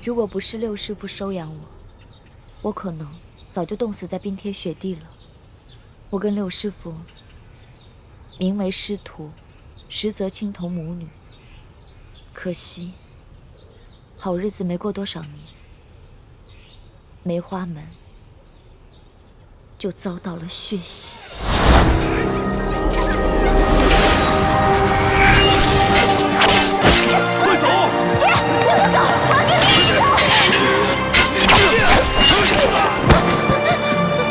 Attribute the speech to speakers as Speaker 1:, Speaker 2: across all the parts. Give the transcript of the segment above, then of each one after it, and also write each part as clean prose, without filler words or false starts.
Speaker 1: 如果不是六师傅收养我，我可能早就冻死在冰天雪地了。我跟六师傅名为师徒，实则亲同母女。可惜，好日子没过多少年，梅花门就遭到了血洗。
Speaker 2: 快走！
Speaker 1: 爹，不能走，我要跟你
Speaker 2: 走！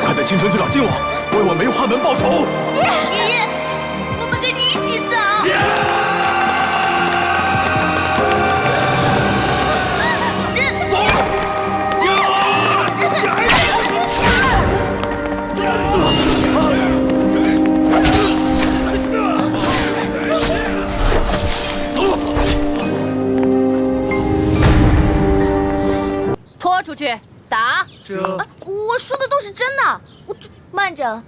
Speaker 2: 快带青春去找靖王，为我梅花门报仇！
Speaker 1: 爹，我们跟你一起走。
Speaker 3: 拖出去打！
Speaker 1: 我说的都是真的。慢着。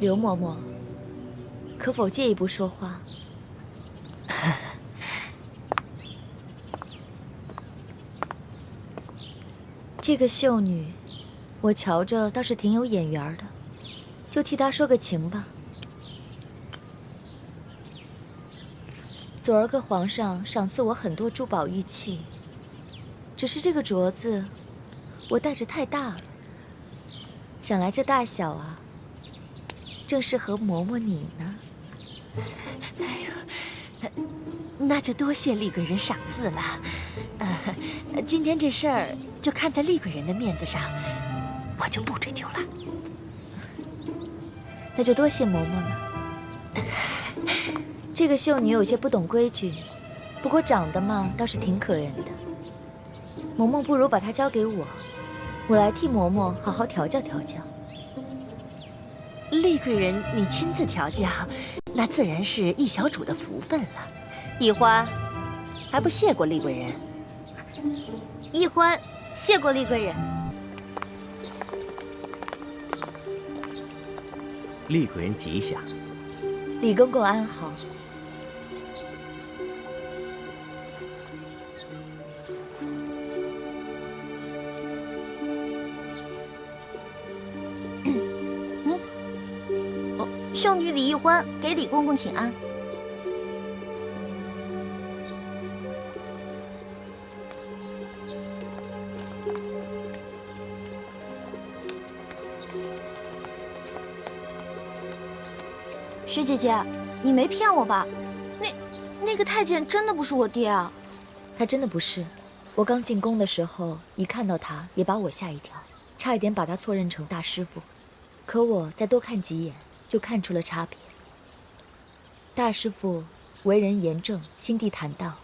Speaker 1: 刘嬷嬷，可否借一步说话？这个秀女，我瞧着倒是挺有眼缘的，就替她说个情吧。昨儿个皇上赏赐我很多珠宝玉器，只是这个镯子，我戴着太大了，想来这大小啊，正适合嬷嬷你呢。
Speaker 3: 哎呦，那就多谢厉贵人赏赐了。今天这事儿就看在厉贵人的面子上，我就不追究了。
Speaker 1: 那就多谢嬷嬷了。这个秀女有些不懂规矩，不过长得嘛倒是挺可人的。嬷嬷不如把她交给我，我来替嬷嬷好好调教调教。
Speaker 3: 厉贵人，你亲自调教，那自然是易小主的福分了。易欢，还不谢过厉贵人？
Speaker 1: 易欢，谢过厉贵人。
Speaker 4: 厉贵人吉祥。
Speaker 1: 李公公安好。
Speaker 5: 秀女李易欢给李公公请安。薛姐姐，你没骗我吧？那个太监真的不是我爹啊？
Speaker 1: 他真的不是。我刚进宫的时候，一看到他，也把我吓一跳，差一点把他错认成大师傅。可我再多看几眼，就看出了差别。大师傅为人严正，心地坦荡，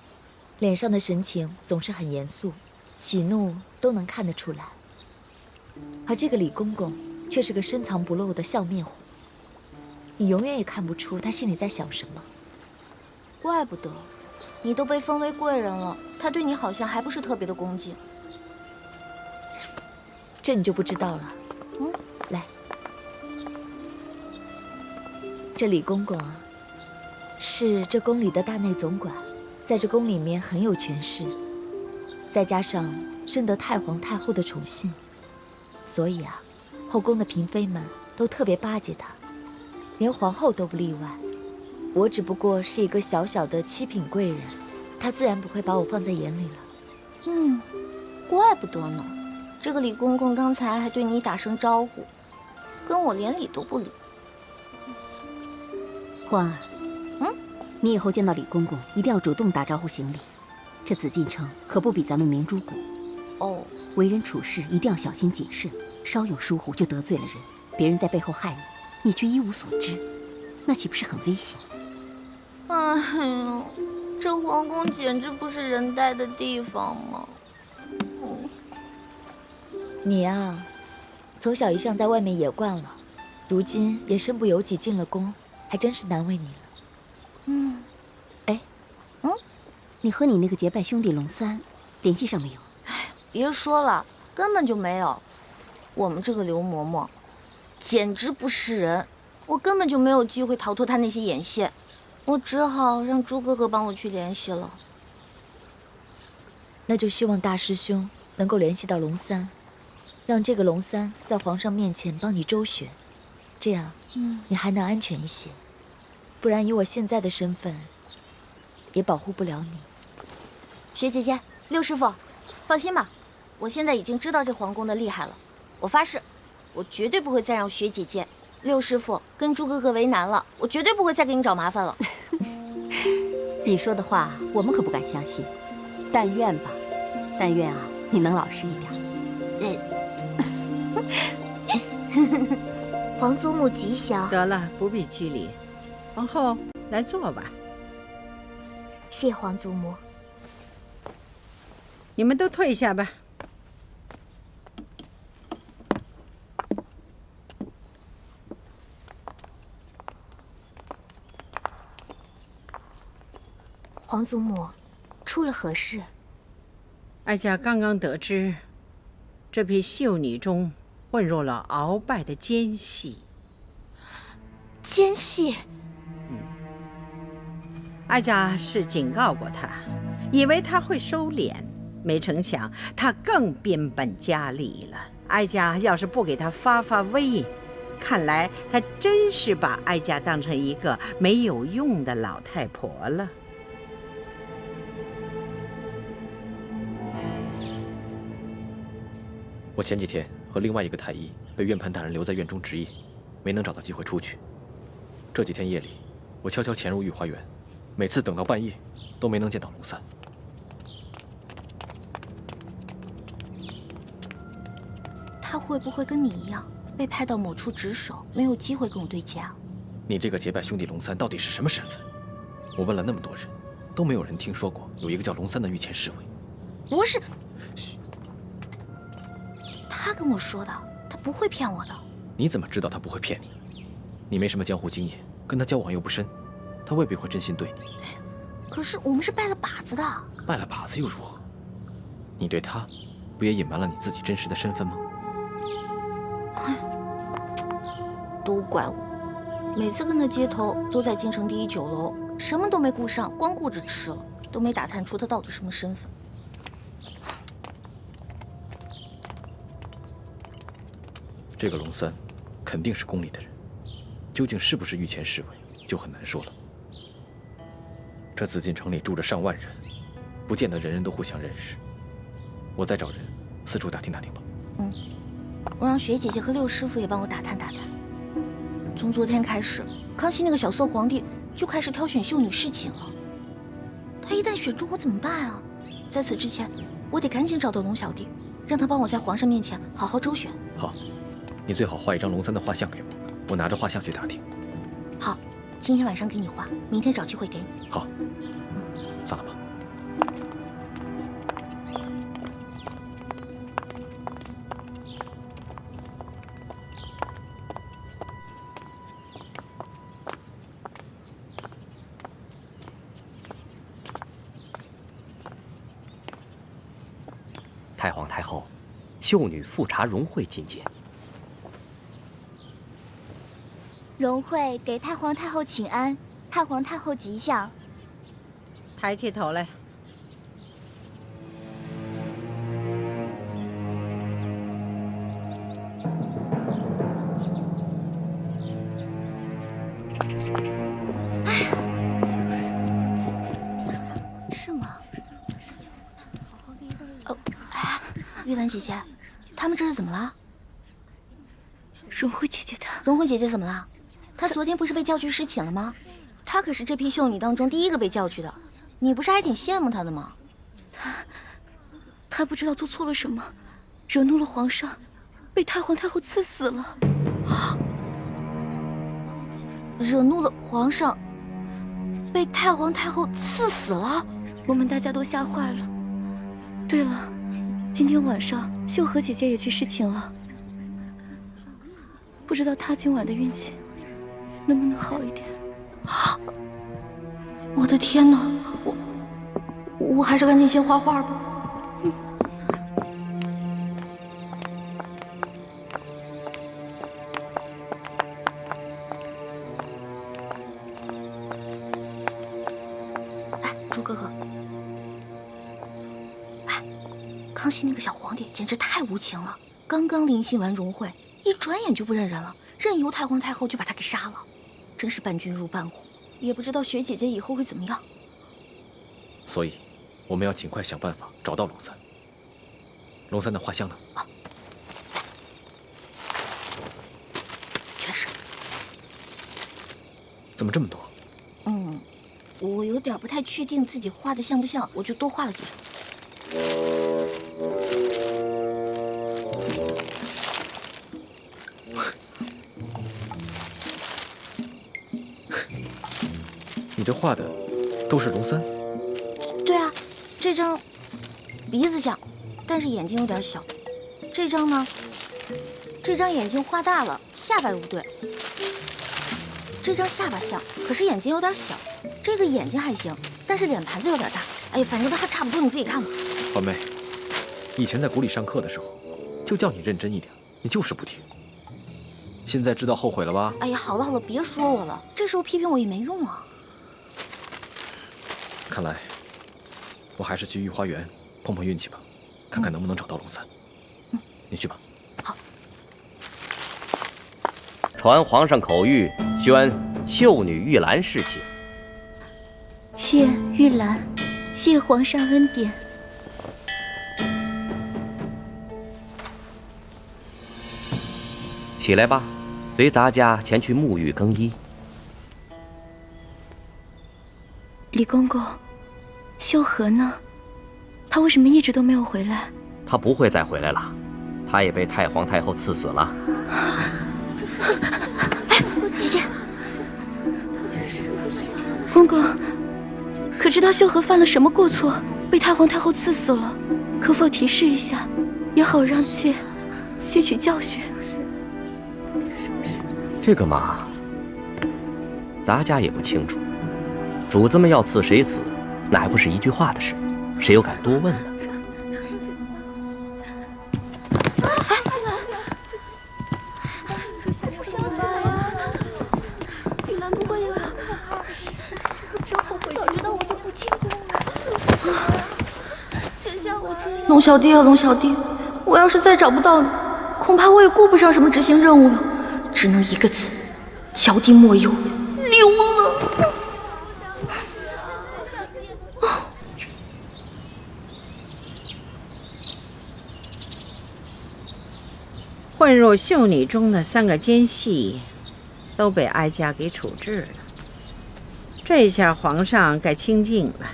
Speaker 1: 脸上的神情总是很严肃，喜怒都能看得出来。而这个李公公却是个深藏不露的笑面虎，你永远也看不出他心里在想什么。
Speaker 5: 怪不得，你都被封为贵人了，他对你好像还不是特别的恭敬。
Speaker 1: 这你就不知道了。来，这李公公啊，是这宫里的大内总管，在这宫里面很有权势，再加上深得太皇太后的宠信，所以啊，后宫的嫔妃们都特别巴结他，连皇后都不例外。我只不过是一个小小的七品贵人，他自然不会把我放在眼里了。
Speaker 5: 怪不得呢。这个李公公刚才还对你打声招呼，跟我连理都不理。
Speaker 6: 欢儿，你以后见到李公公一定要主动打招呼行礼。这紫禁城可不比咱们明珠谷。
Speaker 5: 哦，
Speaker 6: 为人处事一定要小心谨慎，稍有疏忽就得罪了人，别人在背后害你，你却一无所知，那岂不是很危险？
Speaker 5: 哎呦，这皇宫简直不是人待的地方吗？
Speaker 1: 你啊，从小一向在外面野惯了，如今也身不由己进了宫，还真是难为你了。
Speaker 6: 你和你那个结拜兄弟龙三联系上没有？
Speaker 5: 别说了，根本就没有。我们这个刘嬷嬷，简直不是人，我根本就没有机会逃脱他那些眼线，我只好让朱哥哥帮我去联系了。
Speaker 1: 那就希望大师兄能够联系到龙三，让这个龙三在皇上面前帮你周旋，这样，你还能安全一些。不然以我现在的身份，也保护不了你。
Speaker 5: 雪姐姐，六师傅，放心吧，我现在已经知道这皇宫的厉害了。我发誓，我绝对不会再让雪姐姐、六师傅跟朱哥哥为难了。我绝对不会再给你找麻烦了。
Speaker 6: 你说的话我们可不敢相信，但愿吧，但愿啊，你能老实一点。
Speaker 5: 皇祖母吉祥。
Speaker 7: 得了，不必拘礼。皇后，来坐吧。
Speaker 5: 谢皇祖母。
Speaker 7: 你们都退下吧。
Speaker 5: 皇祖母，出了何事？
Speaker 7: 哀家刚刚得知，这批秀女中混入了鳌拜的奸细。
Speaker 5: 奸细？
Speaker 7: 哀家是警告过他，以为他会收敛，没成想他更变本加厉了。哀家要是不给他发发威，看来他真是把哀家当成一个没有用的老太婆了。
Speaker 2: 我前几天和另外一个太医被院判大人留在院中值夜，没能找到机会出去。这几天夜里，我悄悄潜入御花园，每次等到半夜，都没能见到龙三。
Speaker 5: 他会不会跟你一样，被派到某处值守，没有机会跟我对接啊？
Speaker 2: 你这个结拜兄弟龙三到底是什么身份？我问了那么多人，都没有人听说过有一个叫龙三的御前侍卫。
Speaker 5: 不是。
Speaker 2: 嘘。
Speaker 5: 他跟我说的，他不会骗我的。
Speaker 2: 你怎么知道他不会骗你？你没什么江湖经验，跟他交往又不深，他未必会真心对你。
Speaker 5: 可是我们是拜了把子的。
Speaker 2: 拜了把子又如何？你对他，不也隐瞒了你自己真实的身份吗？
Speaker 5: 都怪我，每次跟他接头都在京城第一酒楼，什么都没顾上，光顾着吃了，都没打探出他到底什么身份。
Speaker 2: 这个龙三，肯定是宫里的人，究竟是不是御前侍卫，就很难说了。这紫禁城里住着上万人，不见得人人都互相认识。我再找人四处打听打听吧。
Speaker 5: 我让雪姐姐和六师傅也帮我打探打探。从昨天开始，康熙那个小色皇帝就开始挑选秀女侍寝了。他一旦选中我怎么办啊？在此之前，我得赶紧找到龙小弟，让他帮我在皇上面前好好周旋。
Speaker 2: 好，你最好画一张龙三的画像给我，我拿着画像去打听。
Speaker 5: 好，今天晚上给你画，明天找机会给你。
Speaker 2: 好，散了吧。
Speaker 4: 太皇太后，秀女富察荣惠觐见。
Speaker 8: 荣惠给太皇太后请安，太皇太后吉祥。
Speaker 7: 抬起头来。
Speaker 5: 是吗？玉兰姐姐，他们这是怎么了？
Speaker 3: 荣惠姐姐她，
Speaker 5: 荣惠姐姐怎么了？她昨天不是被叫去侍寝了吗？她可是这批秀女当中第一个被叫去的，你不是还挺羡慕她的吗？
Speaker 3: 她不知道做错了什么，惹怒了皇上，被太皇太后赐死了。
Speaker 5: 惹怒了皇上，被太皇太后赐死了。
Speaker 3: 我们大家都吓坏了。对了，
Speaker 9: 今天晚上秀禾姐姐也去侍寝了，不知道她今晚的运气能不能好一点。
Speaker 5: 我的天哪，我还是赶紧先画画吧。哎，猪哥哥，哎，康熙那个小皇帝简直太无情了，刚刚临幸完荣会，一转眼就不认人了，任由太皇太后就把他给杀了，真是伴君如伴虎。也不知道雪姐姐以后会怎么样。
Speaker 2: 所以，我们要尽快想办法找到龙三。龙三的画像呢？
Speaker 5: 啊，全是。
Speaker 2: 怎么这么多？
Speaker 5: 我有点不太确定自己画的像不像，我就多画了几张。
Speaker 2: 你这画的都是龙三？
Speaker 5: 对啊，这张鼻子像，但是眼睛有点小。这张呢，这张眼睛画大了，下巴又不对。这张下巴像，可是眼睛有点小。这个眼睛还行，但是脸盘子有点大。哎呀，反正都还差不多，你自己看吧。
Speaker 2: 环妹，以前在谷里上课的时候，就叫你认真一点，你就是不听。现在知道后悔了吧？
Speaker 5: 哎呀，好了好了，别说我了，这时候批评我也没用啊。
Speaker 2: 看来，我还是去御花园碰碰运气吧，看看能不能找到龙三。你去吧。
Speaker 5: 好。
Speaker 4: 传皇上口谕，宣秀女玉兰侍寝。
Speaker 9: 妾玉兰，谢皇上恩典。
Speaker 4: 起来吧，随咱家前去沐浴更衣。
Speaker 9: 李公公，秀禾呢？他为什么一直都没有回来？
Speaker 4: 他不会再回来了，他也被太皇太后赐死了。
Speaker 5: 哎，姐姐，
Speaker 9: 公公，可知道秀禾犯了什么过错，被太皇太后赐死了？可否提示一下，也好让妾吸取教训。
Speaker 4: 这个嘛，咱家也不清楚。主子们要赐谁死，那还不是一句话的事，谁又敢多问呢？
Speaker 9: 玉兰不会啊！真后悔，早知道我就不进宫了。真像我这样。
Speaker 5: 龙小弟啊，龙小弟，我要是再找不到你，恐怕我也顾不上什么执行任务了，只能一个字：脚底抹油，溜了。
Speaker 7: 混入秀女中的3个奸细，都被哀家给处置了。这下皇上该清静了。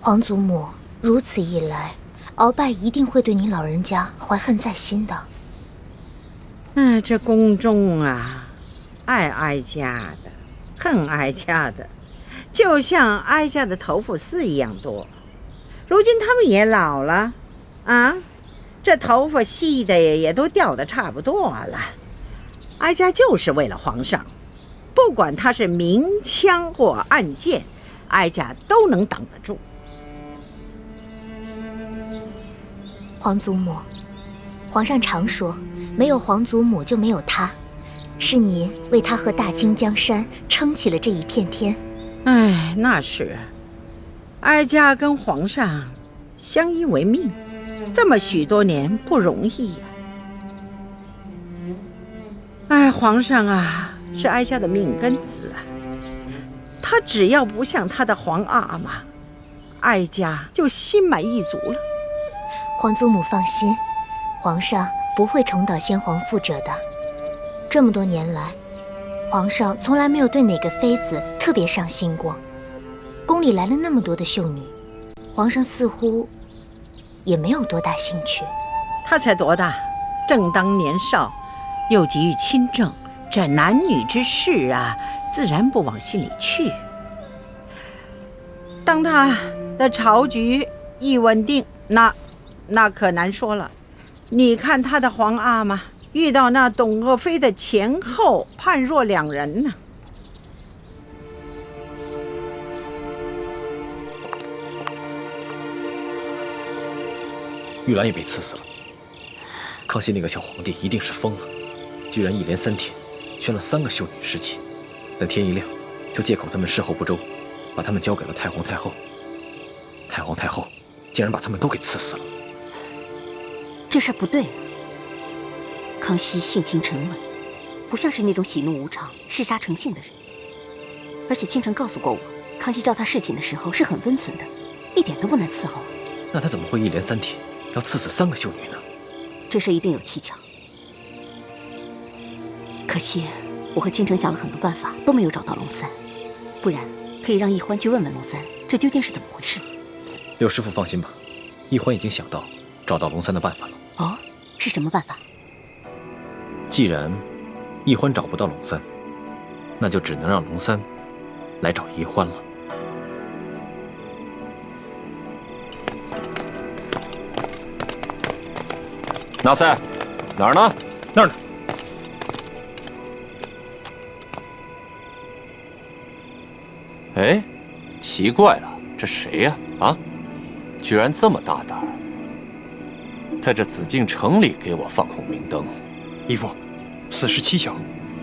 Speaker 8: 皇祖母，如此一来，鳌拜一定会对您老人家怀恨在心的。
Speaker 7: 这宫中啊，爱哀家的，恨哀家的，就像哀家的头发丝一样多。如今他们也老了，啊。这头发细的也都掉得差不多了，哀家就是为了皇上，不管他是明枪或暗箭，哀家都能挡得住。
Speaker 8: 皇祖母，皇上常说，没有皇祖母就没有他，是您为他和大清江山撑起了这一片天。
Speaker 7: 哎，那是，哀家跟皇上相依为命。这么许多年不容易呀！哎，皇上啊，是哀家的命根子啊，他只要不像他的皇阿玛，哀家就心满意足了。
Speaker 8: 皇祖母放心，皇上不会重蹈先皇覆辙的。这么多年来，皇上从来没有对哪个妃子特别上心过。宫里来了那么多的秀女，皇上似乎也没有多大兴趣。
Speaker 7: 他才多大，正当年少，又急于亲政，这男女之事啊，自然不往心里去。当他的朝局一稳定，那那可难说了。你看他的皇阿玛遇到那董鄂妃的前后判若两人呢。
Speaker 2: 玉兰也被刺死了。康熙那个小皇帝一定是疯了，居然一连3天宣了3个秀女尸体，等天一亮，就借口他们事后不周，把他们交给了太皇太后。太皇太后竟然把他们都给刺死了。
Speaker 6: 这事儿不对啊！康熙性情沉稳，不像是那种喜怒无常、嗜杀成性的人。而且清晨告诉过我，康熙召他侍寝的时候是很温存的，一点都不难伺候。
Speaker 2: 那他怎么会一连3天要刺死3个秀女呢？
Speaker 6: 这事一定有蹊跷。可惜我和清晨想了很多办法，都没有找到龙三。不然可以让易欢去问问龙三，这究竟是怎么回事。
Speaker 2: 六师傅放心吧，易欢已经想到找到龙三的办法了。
Speaker 6: 哦，是什么办法？
Speaker 2: 既然易欢找不到龙三，那就只能让龙三来找易欢了。
Speaker 10: 纳赛，哪儿呢？
Speaker 11: 那儿呢。
Speaker 10: 哎，奇怪了，这谁呀？啊，居然这么大胆儿，在这紫禁城里给我放孔明灯。
Speaker 11: 义父，此事蹊跷，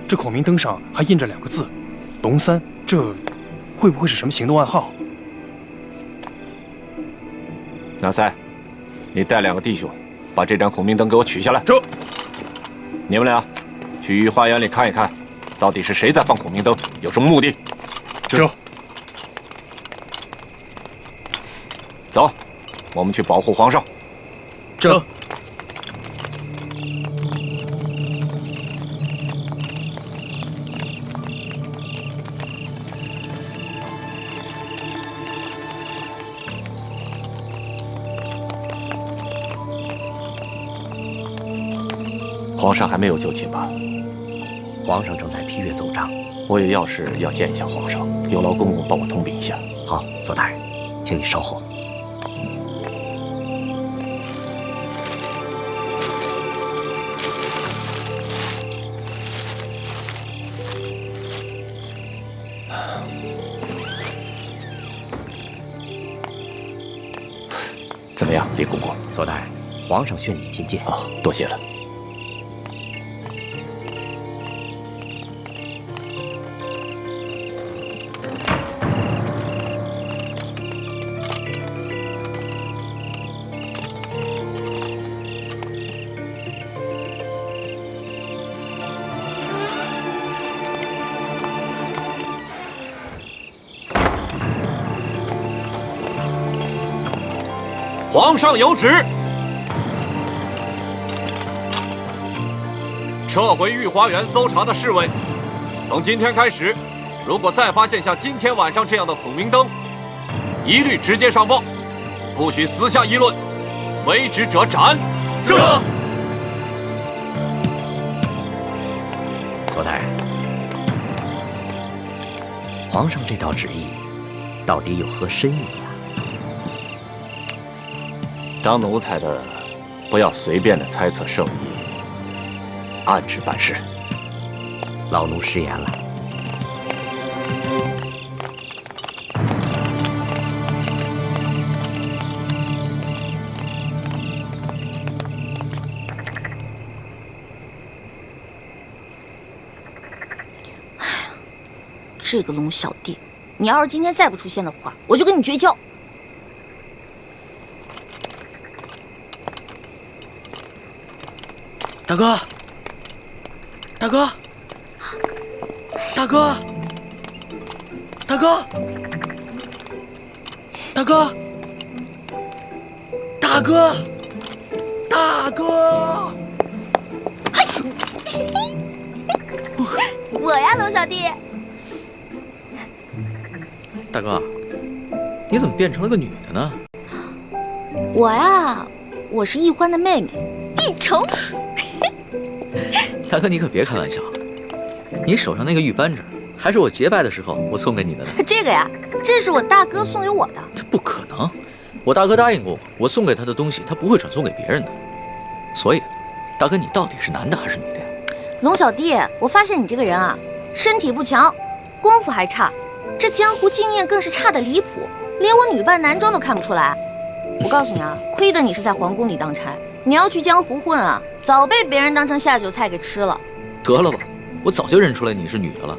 Speaker 11: 这孔明灯上还印着2个字“龙三”，这会不会是什么行动暗号？
Speaker 10: 纳赛，你带2个弟兄，把这盏孔明灯给我取下来。
Speaker 11: 这，
Speaker 10: 你们俩去御花园里看一看，到底是谁在放孔明灯，有什么目的？
Speaker 11: 这。
Speaker 10: 走，我们去保护皇上。
Speaker 11: 这。
Speaker 10: 皇上还没有就寝吧？
Speaker 4: 皇上正在批阅奏章。
Speaker 10: 我也要见一下皇上，有劳公公帮我通禀一下。
Speaker 4: 好，左大人，请你稍后。
Speaker 10: 怎么样，李公公？
Speaker 4: 左大人，皇上宣你觐见。
Speaker 10: 啊，多谢了。皇上有旨，撤回御花园搜查的侍卫。从今天开始，如果再发现像今天晚上这样的孔明灯，一律直接上报，不许私下议论，违旨者斩。这。
Speaker 4: 左大人，皇上这道旨意到底有何深意啊？
Speaker 10: 当奴才的，不要随便的猜测圣意，按旨办事。
Speaker 4: 老奴失言了。
Speaker 5: 这个龙小弟，你要是今天再不出现的话，我就跟你绝交。
Speaker 12: 大哥，大哥，大哥，大哥，大哥，大哥，大哥！
Speaker 5: 我呀，龙小弟。
Speaker 12: 大哥，你怎么变成了个女的呢？
Speaker 5: 我呀，我是易欢的妹妹，易愁。
Speaker 12: 大哥，你可别开玩笑，你手上那个玉扳指还是我结拜的时候我送给你的呢。
Speaker 5: 这个呀，这是我大哥送给我的。
Speaker 12: 这不可能，我大哥答应过我送给他的东西，他不会转送给别人的。所以，大哥，你到底是男的还是女的呀？
Speaker 5: 龙小弟，我发现你这个人啊，身体不强，功夫还差，这江湖经验更是差得离谱，连我女扮男装都看不出来。我告诉你啊，亏得你是在皇宫里当差，你要去江湖混啊，早被别人当成下酒菜给吃了。
Speaker 12: 得了吧，我早就认出来你是女的了。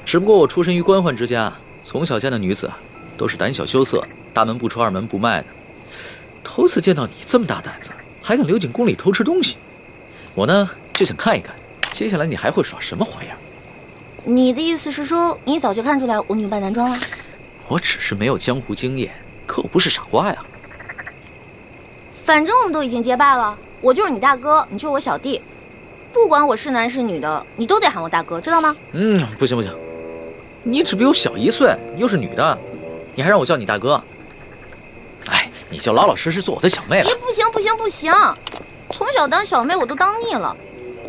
Speaker 12: 只不过我出身于官宦之家，从小见的女子都是胆小羞涩，大门不出二门不迈的。头次见到你这么大胆子，还敢溜进宫里偷吃东西，我呢就想看一看，接下来你还会耍什么花样。
Speaker 5: 你的意思是说，你早就看出来我女扮男装了？
Speaker 12: 我只是没有江湖经验，可我不是傻瓜呀。
Speaker 5: 反正我们都已经结拜了，我就是你大哥，你就是我小弟，不管我是男是女的，你都得喊我大哥，知道吗？
Speaker 12: 不行不行，你只比我小1岁，又是女的，你还让我叫你大哥？哎，你就老老实实做我的小妹了。
Speaker 5: 不行不行不行，从小当小妹我都当腻了，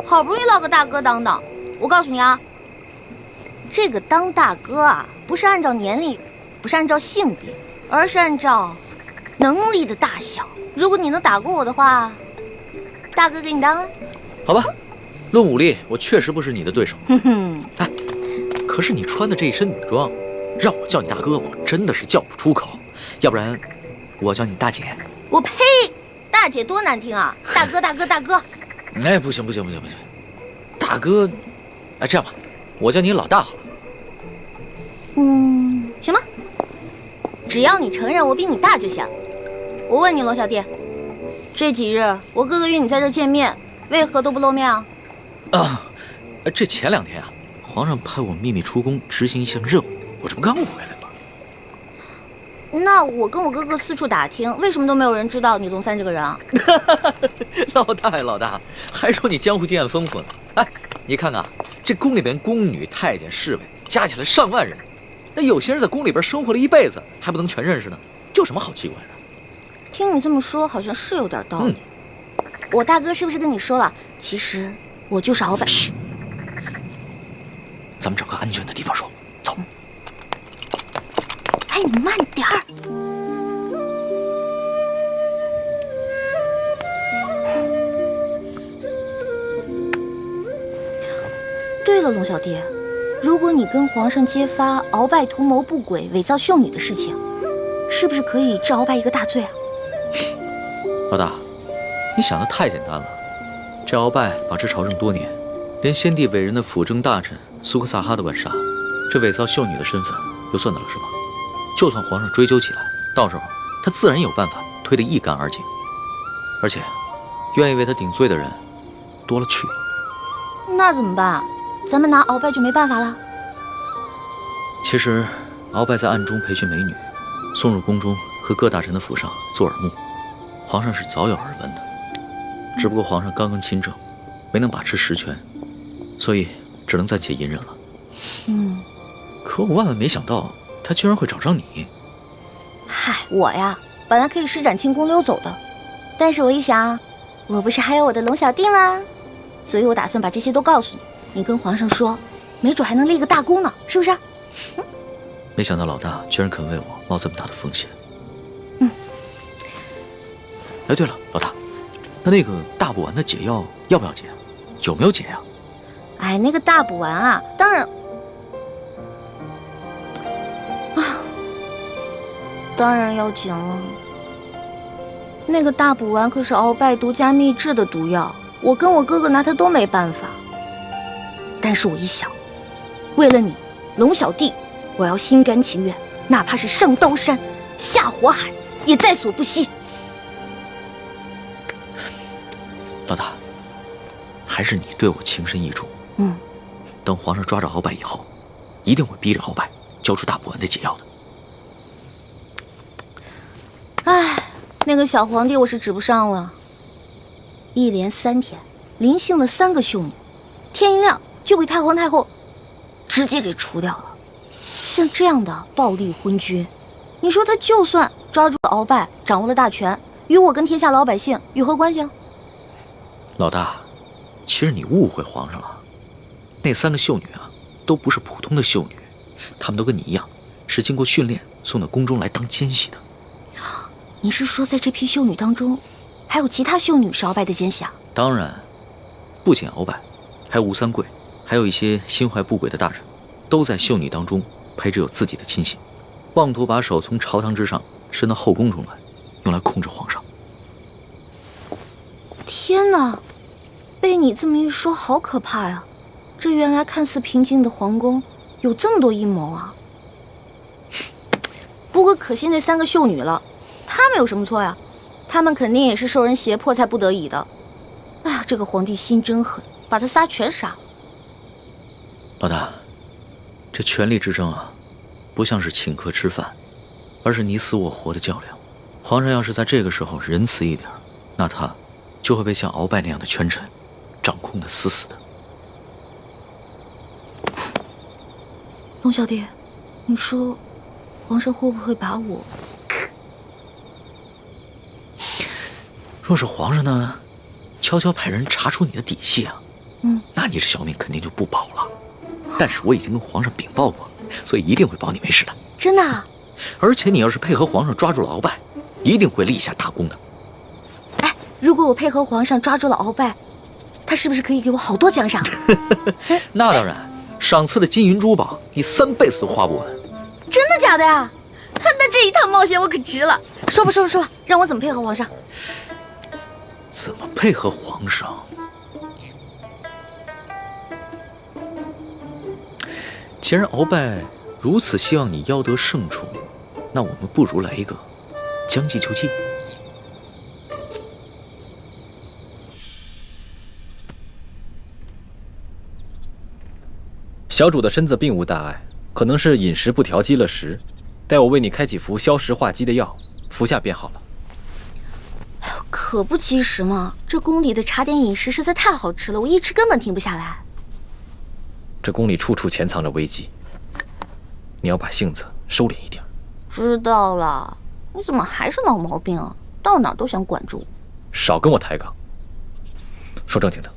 Speaker 5: 好不容易落个大哥当当。我告诉你啊，这个当大哥啊，不是按照年龄，不是按照性别，而是按照能力的大小。如果你能打过我的话，大哥给你当啊。
Speaker 12: 好吧，论武力，我确实不是你的对手。
Speaker 5: 哼哼，
Speaker 12: 哎，可是你穿的这一身女装，让我叫你大哥，我真的是叫不出口。要不然，我叫你大姐。
Speaker 5: 我呸！大姐多难听啊！大哥大哥大哥。
Speaker 12: 哎，不行不行不行不行，大哥，哎，这样吧，我叫你老大好了。
Speaker 5: 行吧，只要你承认我比你大就行。我问你，罗小弟，这几日我哥哥约你在这儿见面，为何都不露面啊？
Speaker 12: 这前2天啊，皇上派我秘密出宫执行一项任务，我这不刚回来吗？
Speaker 5: 那我跟我哥哥四处打听，为什么都没有人知道你龙三这个人啊？
Speaker 12: 老大呀老大，还说你江湖经验丰富呢。哎，你看看这宫里边宫女、太监、侍卫加起来上万人，那有些人在宫里边生活了一辈子，还不能全认识呢，有什么好奇怪的？
Speaker 5: 听你这么说，好像是有点道理。我大哥是不是跟你说了？其实我就是鳌拜。
Speaker 12: 嘘，咱们找个安全的地方说。走。
Speaker 5: 哎，你慢点儿。对了，龙小弟，如果你跟皇上揭发鳌拜图谋不轨、伪造秀女的事情，是不是可以治鳌拜一个大罪啊？
Speaker 12: 老大，你想的太简单了。这鳌拜把持朝政多年，连先帝委任的辅政大臣苏克萨哈都敢杀，这伪造秀女的身份就算得了是吧？就算皇上追究起来，到时候他自然有办法推得一干二净。而且，愿意为他顶罪的人多了去了。
Speaker 5: 那怎么办？咱们拿鳌拜就没办法了？
Speaker 12: 其实，鳌拜在暗中培训美女，送入宫中和各大臣的府上做耳目，皇上是早有耳闻的。只不过皇上刚刚亲政，没能把持实权，所以只能暂且隐忍了。可我万万没想到，他居然会找上你。
Speaker 5: 嗨，我呀，本来可以施展轻功溜走的，但是我一想，我不是还有我的龙小弟吗？所以我打算把这些都告诉你，你跟皇上说，没准还能立个大功呢，是不是？
Speaker 12: 没想到老大居然肯为我冒这么大的风险。哎，对了，老大，那个大补丸的解药要不要解？有没有解呀？
Speaker 5: 哎，那个大补丸啊，当然当然要紧了。那个大补丸可是鳌拜独家秘制的毒药，我跟我哥哥拿它都没办法。但是我一想，为了你，龙小弟，我要心甘情愿，哪怕是上刀山下火海，也在所不惜。
Speaker 12: 老大，还是你对我情深意重。等皇上抓着鳌拜以后，一定会逼着鳌拜交出大补丸的解药的。
Speaker 5: 唉，那个小皇帝我是指不上了。一连3天，临幸的3个秀女，天一亮就被太皇太后直接给除掉了。像这样的暴力昏君，你说他就算抓住了鳌拜，掌握了大权，与我跟天下老百姓有何关系啊？
Speaker 12: 老大，其实你误会皇上了。那3个秀女啊，都不是普通的秀女，她们都跟你一样，是经过训练送到宫中来当奸细的。
Speaker 5: 你是说在这批秀女当中，还有其他秀女是鳌拜的奸细？
Speaker 12: 当然，不仅鳌拜，还有吴三桂，还有一些心怀不轨的大人，都在秀女当中培植有自己的亲信，妄图把手从朝堂之上伸到后宫中来，用来控制皇上。
Speaker 5: 天哪，被你这么一说，好可怕呀！这原来看似平静的皇宫，有这么多阴谋啊！不过可惜那3个秀女了，她们有什么错呀？她们肯定也是受人胁迫才不得已的。哎呀，这个皇帝心真狠，把他仨全杀了。
Speaker 12: 老大，这权力之争啊，不像是请客吃饭，而是你死我活的较量。皇上要是在这个时候仁慈一点，那他就会被像鳌拜那样的权臣掌控得死死的。
Speaker 5: 龙小弟，你说皇上会不会把我……
Speaker 12: 若是皇上呢，悄悄派人查出你的底细啊，那你这小命肯定就不保了。但是我已经跟皇上禀报过，所以一定会保你没事的。
Speaker 5: 真的啊？
Speaker 12: 而且你要是配合皇上抓住了鳌拜，一定会立下大功的。
Speaker 5: 哎，如果我配合皇上抓住了鳌拜，他是不是可以给我好多奖赏？
Speaker 12: 那当然，赏赐的金银珠宝，你3辈子都花不完。
Speaker 5: 真的假的呀？那这一趟冒险我可值了。说吧，让我怎么配合皇上？
Speaker 12: 怎么配合皇上？既然鳌拜如此希望你邀得圣宠，那我们不如来一个将计就计。
Speaker 2: 小主的身子并无大碍，可能是饮食不调积了食，待我为你开几服消食化积的药，服下便好了。
Speaker 5: 哎呦，可不及时嘛！这宫里的茶点饮食实在太好吃了，我一吃根本停不下来。
Speaker 2: 这宫里处处潜藏着危机，你要把性子收敛一点。
Speaker 5: 知道了，你怎么还是老毛病啊？到哪儿都想管住。
Speaker 2: 少跟我抬杠。说正经的，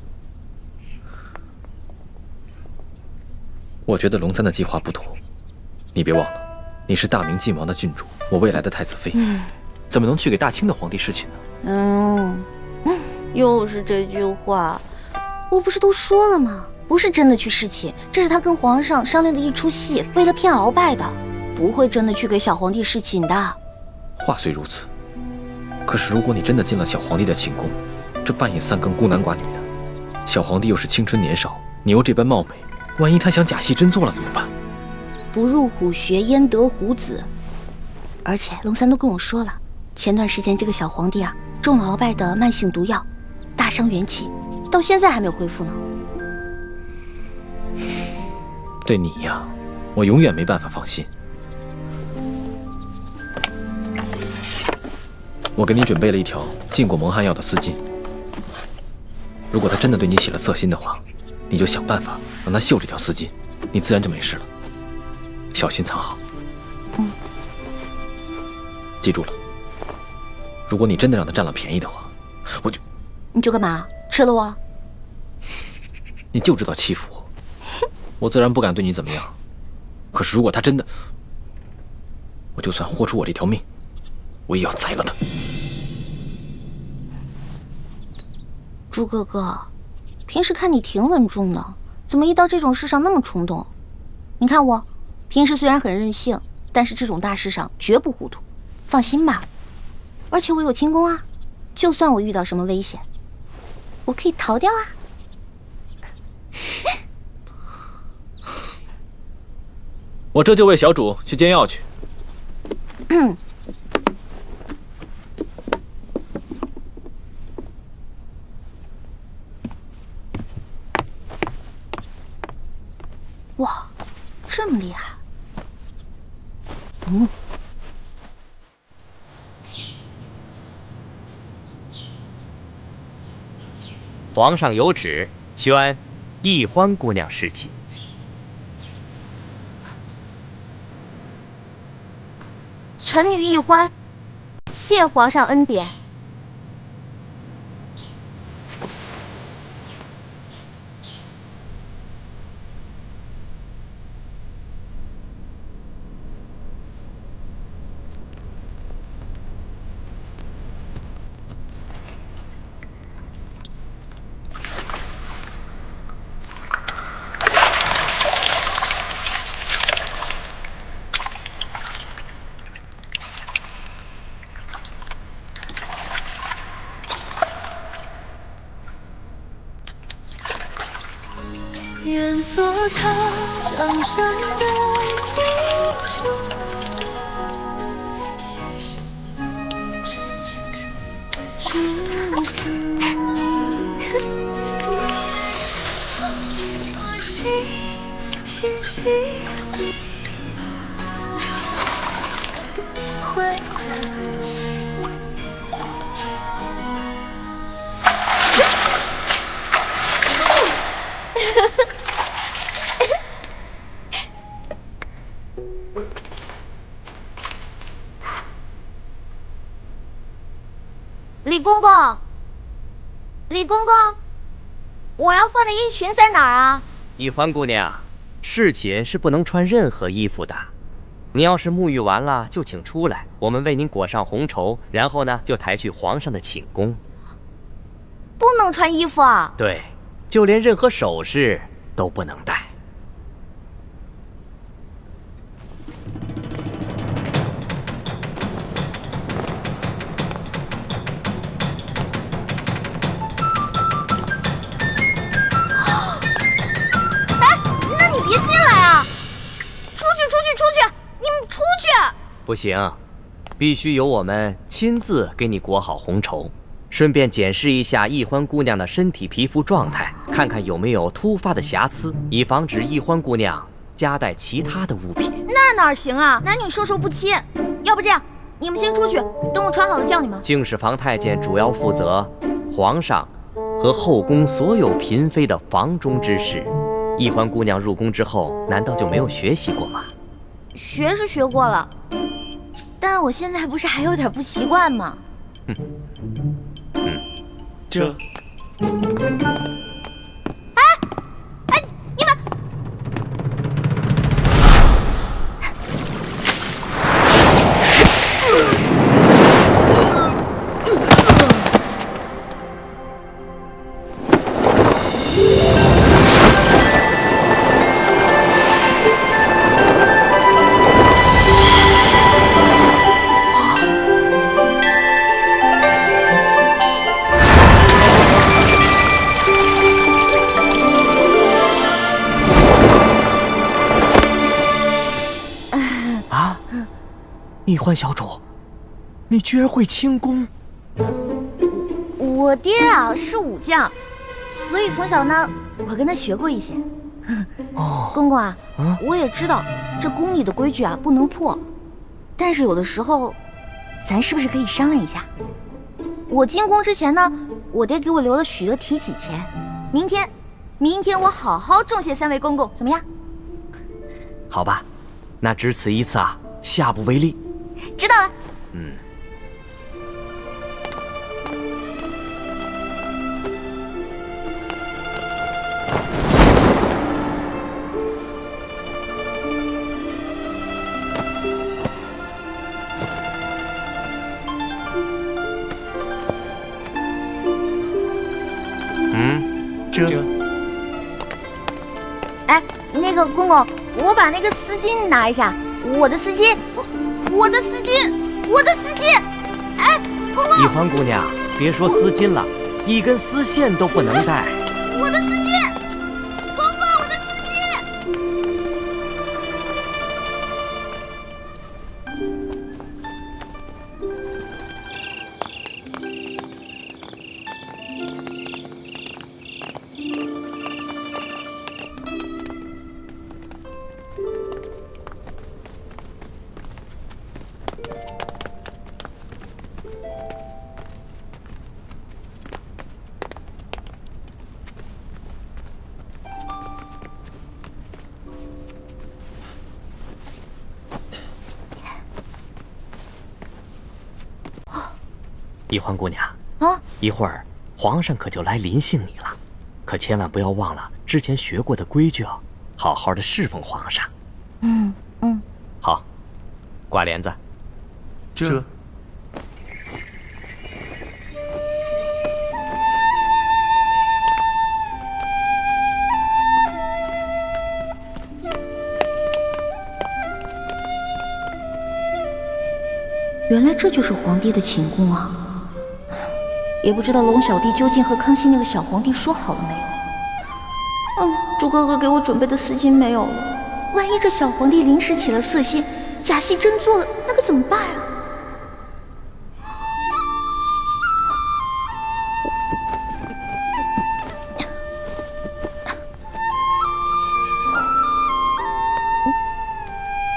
Speaker 2: 我觉得龙三的计划不妥。你别忘了，你是大明晋王的郡主，我未来的太子妃，怎么能去给大清的皇帝侍寝呢？
Speaker 5: 又是这句话，我不是都说了吗？不是真的去侍寝，这是他跟皇上商量的一出戏，为了骗鳌拜的，不会真的去给小皇帝侍寝的。
Speaker 2: 话虽如此，可是如果你真的进了小皇帝的寝宫，这半夜3更孤男寡女的，小皇帝又是青春年少，你又这般貌美，万一他想假戏真做了怎么办？
Speaker 5: 不入虎穴焉得虎子。而且龙三都跟我说了，前段时间这个小皇帝啊，中了鳌拜的慢性毒药，大伤元气，到现在还没有恢复呢。
Speaker 2: 对你呀，我永远没办法放心。我给你准备了一条浸过蒙汗药的丝巾，如果他真的对你起了色心的话，你就想办法让他嗅这条丝巾，你自然就没事了。小心藏好。记住了，如果你真的让他占了便宜的话，
Speaker 5: 你就干嘛？吃了我？
Speaker 2: 你就知道欺负我，我自然不敢对你怎么样。可是如果他真的，我就算豁出我这条命，我也要宰了他。
Speaker 5: 朱哥哥，平时看你挺稳重的，怎么一到这种事上那么冲动？你看我，平时虽然很任性，但是这种大事上绝不糊涂。放心吧，而且我有轻功啊，就算我遇到什么危险，我可以逃掉啊。
Speaker 2: 我这就为小主去煎药去。
Speaker 5: 哇，这么厉害！
Speaker 13: 皇上有旨，宣易欢姑娘侍寝。
Speaker 8: 臣女易欢，谢皇上恩典。
Speaker 9: 愿做他江山的英雄。如此，我心心里会很清晰。
Speaker 5: 李公公，李公公，我要换的衣裙在哪儿啊？
Speaker 13: 一欢姑娘，侍寝是不能穿任何衣服的。你要是沐浴完了，就请出来，我们为您裹上红绸，然后呢，就抬去皇上的寝宫。
Speaker 5: 不能穿衣服啊？
Speaker 13: 对，就连任何首饰都不能戴。不行，必须由我们亲自给你裹好红绸，顺便检视一下易欢姑娘的身体皮肤状态，看看有没有突发的瑕疵，以防止易欢姑娘夹带其他的物品。
Speaker 5: 那哪行啊？男女授受不亲。要不这样，你们先出去，等我穿好了叫你们。
Speaker 13: 敬事房太监主要负责皇上和后宫所有嫔妃的房中之事。易欢姑娘入宫之后，难道就没有学习过吗？
Speaker 5: 学是学过了，但我现在不是还有点不习惯吗？
Speaker 11: 这。
Speaker 5: 哎，你们！
Speaker 13: 易欢小主，你居然会轻功！
Speaker 5: 我爹啊是武将，所以从小呢，我跟他学过一些。公公啊，我也知道这宫里的规矩啊不能破，但是有的时候，咱是不是可以商量一下？我进宫之前呢，我爹给我留了许多提起钱，明天我好好重谢3位公公，怎么样？
Speaker 13: 好吧，那只此一次啊，下不为例。
Speaker 5: 知道了。
Speaker 11: 这。
Speaker 5: 哎，那个公公，我把那个丝巾拿一下，我的丝巾。我的丝巾！哎，公公！
Speaker 13: 易欢姑娘，别说丝巾了，一根丝线都不能带。
Speaker 5: 我的丝巾，公公，我的丝巾！
Speaker 13: 易欢姑娘啊，一会儿皇上可就来临幸你了，可千万不要忘了之前学过的规矩哦，好好的侍奉皇上。好，挂帘子。
Speaker 11: 这。
Speaker 5: 原来这就是皇帝的寝宫啊！也不知道龙小弟究竟和康熙那个小皇帝说好了没有？猪哥哥给我准备的丝巾没有了，万一这小皇帝临时起了色心，假戏真做了，那可怎么办啊？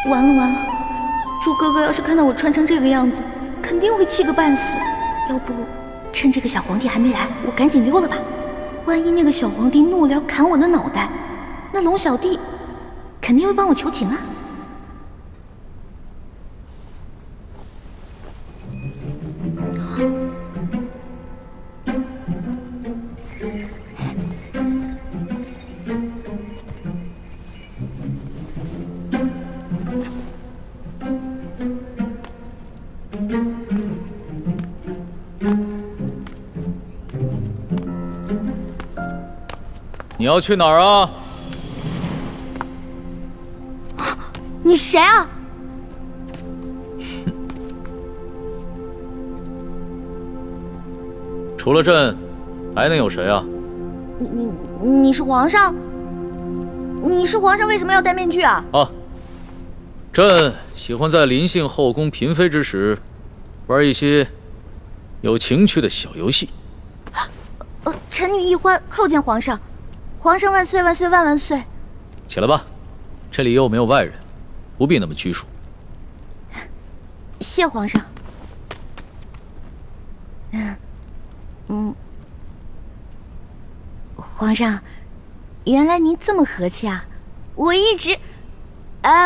Speaker 5: 完了完了，猪哥哥要是看到我穿成这个样子，肯定会气个半死。要不趁这个小皇帝还没来，我赶紧溜了吧。万一那个小皇帝怒了要砍我的脑袋，那龙小弟肯定会帮我求情啊。
Speaker 12: 你要去哪儿啊？
Speaker 5: 你谁啊？
Speaker 12: 除了朕，还能有谁啊？
Speaker 5: 你是皇上？你是皇上，为什么要戴面具啊？
Speaker 12: 啊，朕喜欢在临幸后宫嫔妃之时，玩一些有情趣的小游戏。
Speaker 5: 臣女一欢叩见皇上，皇上万岁万岁万万岁！
Speaker 12: 起来吧，这里又没有外人，不必那么拘束。
Speaker 5: 谢皇上。皇上，原来您这么和气啊！我一直……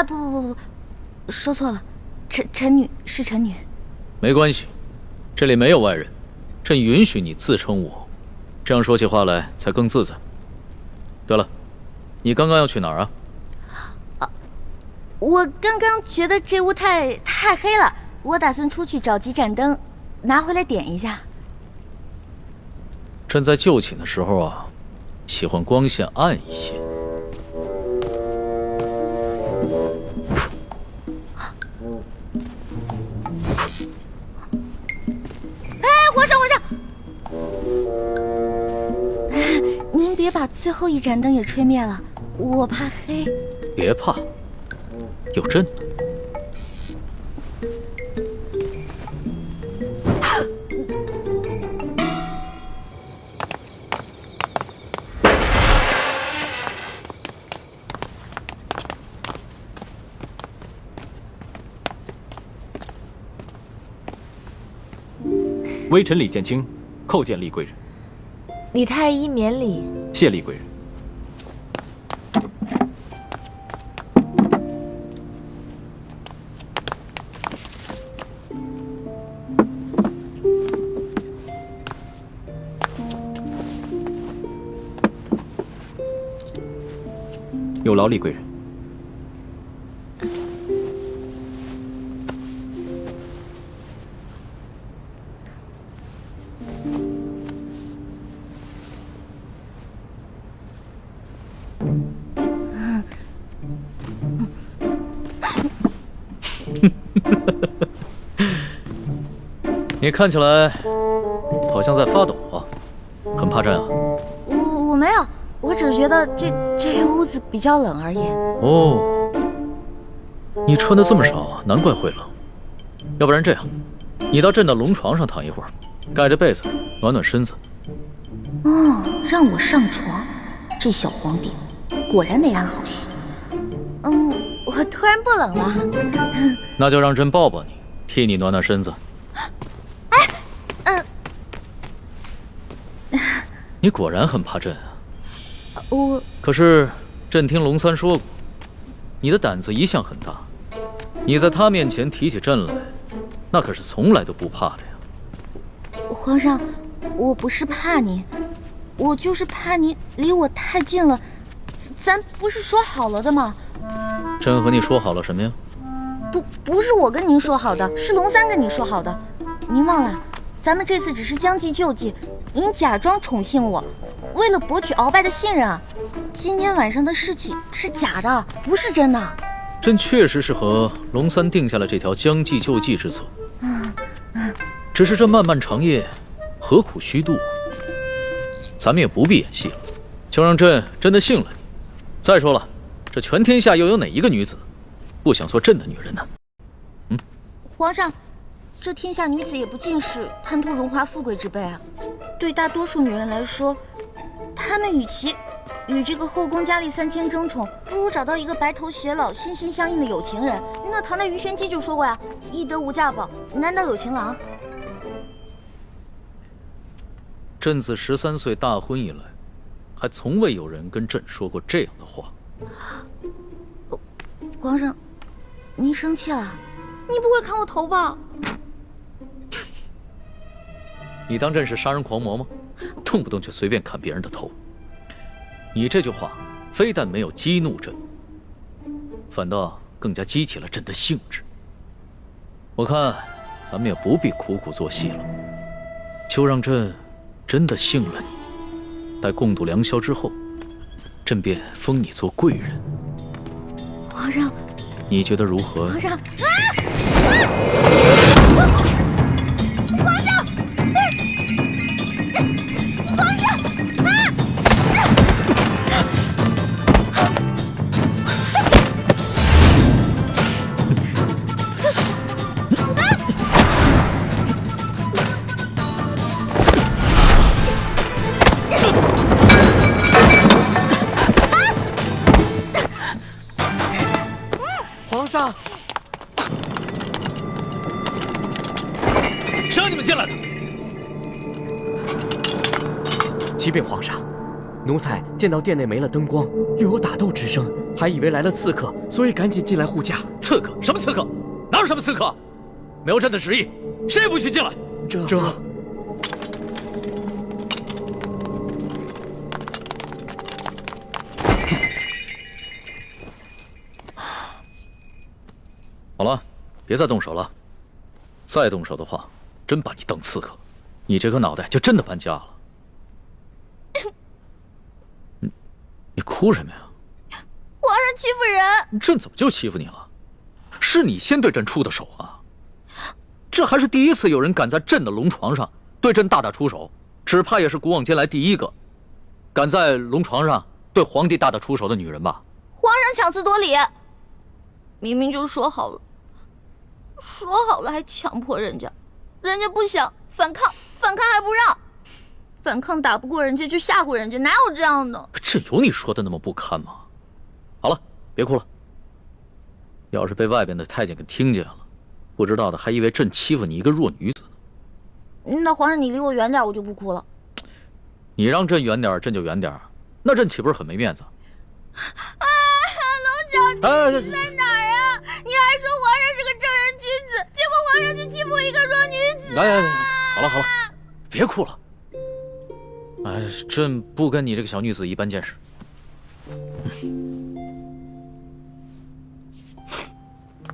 Speaker 5: 不，说错了，臣女是臣女。
Speaker 12: 没关系，这里没有外人，朕允许你自称我，这样说起话来才更自在。对了，你刚刚要去哪儿啊？
Speaker 5: 我刚刚觉得这屋太黑了，我打算出去找几盏灯，拿回来点一下。
Speaker 12: 朕在就寝的时候啊，喜欢光线暗一些。
Speaker 5: 皇上，您别把最后一盏灯也吹灭了，我怕黑。
Speaker 12: 别怕，有朕呢。
Speaker 2: 微臣李建清叩见厉贵人。
Speaker 1: 李太医免礼。
Speaker 2: 谢厉贵人。有劳厉贵人。
Speaker 12: 你看起来好像在发抖啊，很怕朕啊？
Speaker 5: 我没有，我只是觉得这屋子比较冷而已。
Speaker 12: 哦，你穿的这么少啊，难怪会冷。要不然这样，你到朕的龙床上躺一会儿，盖着被子暖暖身子。
Speaker 5: 让我上床，这小皇帝果然没安好心。我突然不冷了。
Speaker 12: 那就让朕抱抱你，替你暖暖身子。你果然很怕朕啊！可是朕听龙三说过，你的胆子一向很大，你在他面前提起朕来，那可是从来都不怕的呀。
Speaker 5: 皇上，我不是怕你，我就是怕你离我太近了。咱不是说好了的吗？
Speaker 12: 朕和你说好了什么呀？
Speaker 5: 不是我跟您说好的，是龙三跟你说好的。您忘了，咱们这次只是将计就计，您假装宠幸我，为了博取鳌拜的信任啊。今天晚上的事情是假的，不是真的。
Speaker 12: 朕确实是和龙三定下了这条将计就计之策。只是这漫漫长夜，何苦虚度？咱们也不必演戏了，就让朕真的信了你。再说了，这全天下又有哪一个女子不想做朕的女人呢？
Speaker 5: 皇上，这天下女子也不尽是贪图荣华富贵之辈啊。对大多数女人来说，她们与其与这个后宫佳丽3000争宠，不如找到一个白头偕老、心心相印的有情人。那唐代鱼玄机就说过呀：“易得无价宝，难得有情郎。”
Speaker 12: 朕自13岁大婚以来，还从未有人跟朕说过这样的话。
Speaker 5: 皇上，您生气了？你不会砍我头吧？
Speaker 12: 你当朕是杀人狂魔吗？动不动就随便砍别人的头。你这句话非但没有激怒朕，反倒更加激起了朕的兴致。我看咱们也不必苦苦作戏了，就让朕真的信了你。待共度良宵之后，朕便封你做贵人。
Speaker 5: 皇上，
Speaker 12: 你觉得如何？
Speaker 5: 皇上，
Speaker 13: 皇上，
Speaker 12: 谁让你们进来的？
Speaker 13: 启禀皇上，奴才见到殿内没了灯光，又有打斗之声，还以为来了刺客，所以赶紧进来护驾。
Speaker 12: 刺客？什么刺客？哪有什么刺客？没有朕的旨意，谁也不许进来。
Speaker 13: 这……
Speaker 12: 好了，别再动手了。再动手的话，真把你当刺客，你这颗脑袋就真的搬家了。你哭什么呀？
Speaker 5: 皇上欺负人！
Speaker 12: 朕怎么就欺负你了？是你先对朕出的手啊！这还是第一次有人敢在朕的龙床上对朕大打出手，只怕也是古往今来第一个敢在龙床上对皇帝大打出手的女人吧？
Speaker 5: 皇上强词夺理，明明就说好了，还强迫人家，人家不想反抗，反抗还不让，反抗打不过人家就吓唬人家，哪有这样的？
Speaker 12: 朕有你说的那么不堪吗？好了，别哭了。要是被外边的太监给听见了，不知道的还以为朕欺负你一个弱女子呢。
Speaker 5: 那皇上你离我远点，我就不哭了。
Speaker 12: 你让朕远点，朕就远点，那朕岂不是很没面子？
Speaker 5: 啊，龙小弟，你在哪儿啊？你还说皇上是个正人君子，结果皇上就欺负一个弱女子。
Speaker 12: 来，好了，别哭了。哎，朕不跟你这个小女子一般见识。